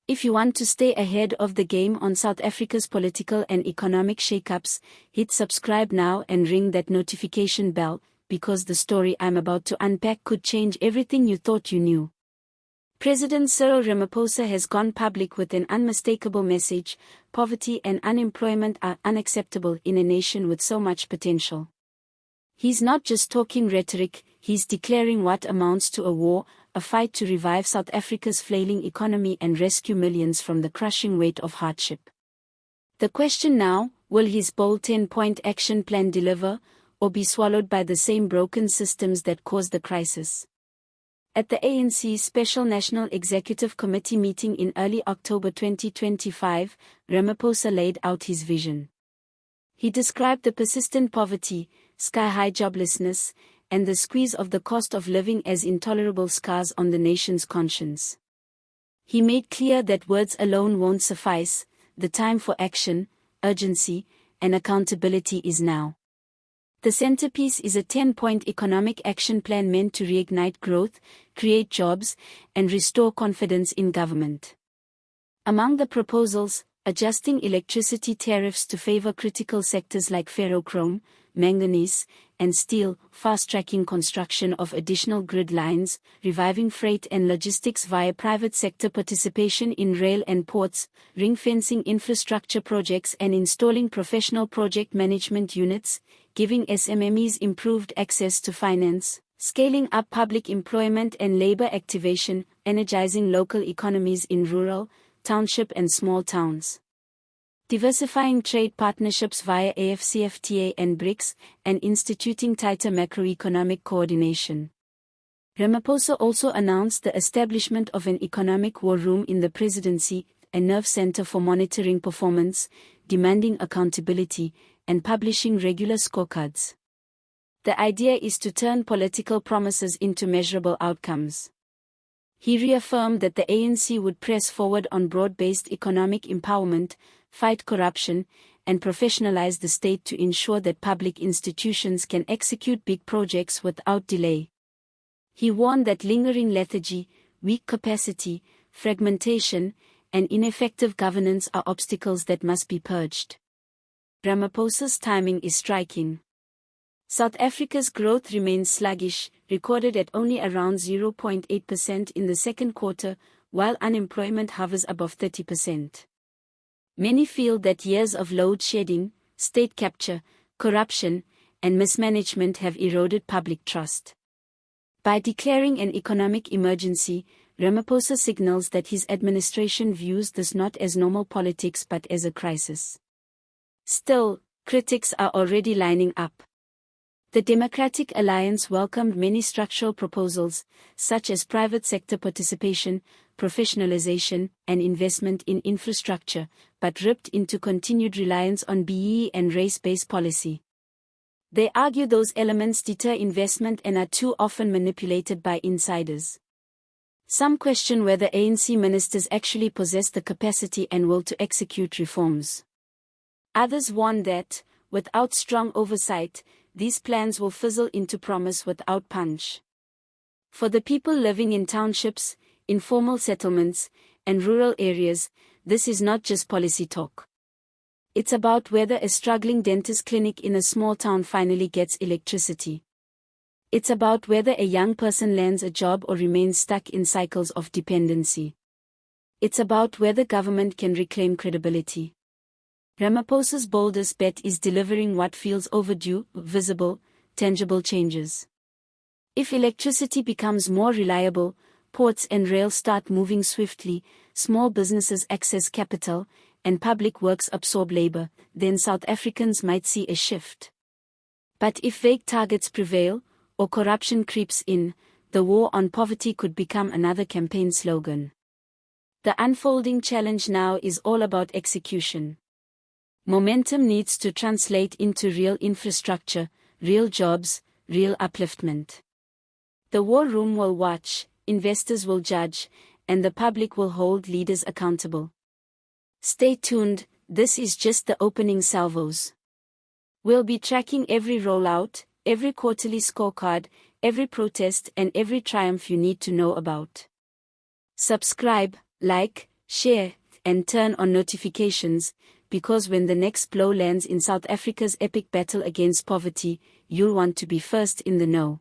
If you want to stay ahead of the game on South Africa's political and economic shakeups, hit subscribe now and ring that notification bell, because the story I'm about to unpack could change everything you thought you knew. President Cyril Ramaphosa has gone public with an unmistakable message: poverty and unemployment are unacceptable in a nation with so much potential. He's not just talking rhetoric, he's declaring what amounts to a war, a fight to revive South Africa's flailing economy and rescue millions from the crushing weight of hardship. The question now, will his bold 10-point action plan deliver, or be swallowed by the same broken systems that caused the crisis? At the ANC's Special National Executive Committee meeting in early October 2025, Ramaphosa laid out his vision. He described the persistent poverty, sky-high joblessness, and the squeeze of the cost of living as intolerable scars on the nation's conscience. He made clear that words alone won't suffice. The time for action, urgency, and accountability is now. The centerpiece is a 10-point economic action plan meant to reignite growth, create jobs, and restore confidence in government. Among the proposals, adjusting electricity tariffs to favor critical sectors like ferrochrome, manganese, and steel, fast-tracking construction of additional grid lines, reviving freight and logistics via private sector participation in rail and ports, ring-fencing infrastructure projects and installing professional project management units, giving SMMEs improved access to finance, scaling up public employment and labor activation, energizing local economies in rural, township and small towns. Diversifying trade partnerships via AfCFTA and BRICS, and instituting tighter macroeconomic coordination. Ramaphosa also announced the establishment of an economic war room in the presidency, a nerve center for monitoring performance, demanding accountability, and publishing regular scorecards. The idea is to turn political promises into measurable outcomes. He reaffirmed that the ANC would press forward on broad-based economic empowerment, fight corruption, and professionalize the state to ensure that public institutions can execute big projects without delay. He warned that lingering lethargy, weak capacity, fragmentation, and ineffective governance are obstacles that must be purged. Ramaphosa's timing is striking. South Africa's growth remains sluggish, recorded at only around 0.8% in the second quarter, while unemployment hovers above 30%. Many feel that years of load shedding, state capture, corruption, and mismanagement have eroded public trust. By declaring an economic emergency, Ramaphosa signals that his administration views this not as normal politics but as a crisis. Still, critics are already lining up. The Democratic Alliance welcomed many structural proposals, such as private sector participation, professionalization, and investment in infrastructure, but ripped into continued reliance on BEE and race-based policy. They argue those elements deter investment and are too often manipulated by insiders. Some question whether ANC ministers actually possess the capacity and will to execute reforms. Others warn that, without strong oversight, these plans will fizzle into promise without punch. For the people living in townships, informal settlements, and rural areas, this is not just policy talk. It's about whether a struggling dentist clinic in a small town finally gets electricity. It's about whether a young person lands a job or remains stuck in cycles of dependency. It's about whether government can reclaim credibility. Ramaphosa's boldest bet is delivering what feels overdue, visible, tangible changes. If electricity becomes more reliable, ports and rail start moving swiftly, small businesses access capital, and public works absorb labor, then South Africans might see a shift. But if vague targets prevail, or corruption creeps in, the war on poverty could become another campaign slogan. The unfolding challenge now is all about execution. Momentum needs to translate into real infrastructure, real jobs, real upliftment. The war room will watch, investors will judge, and the public will hold leaders accountable. Stay tuned, this is just the opening salvos. We'll be tracking every rollout, every quarterly scorecard, every protest and every triumph you need to know about. Subscribe, like, share, and turn on notifications, because when the next blow lands in South Africa's epic battle against poverty, you'll want to be first in the know.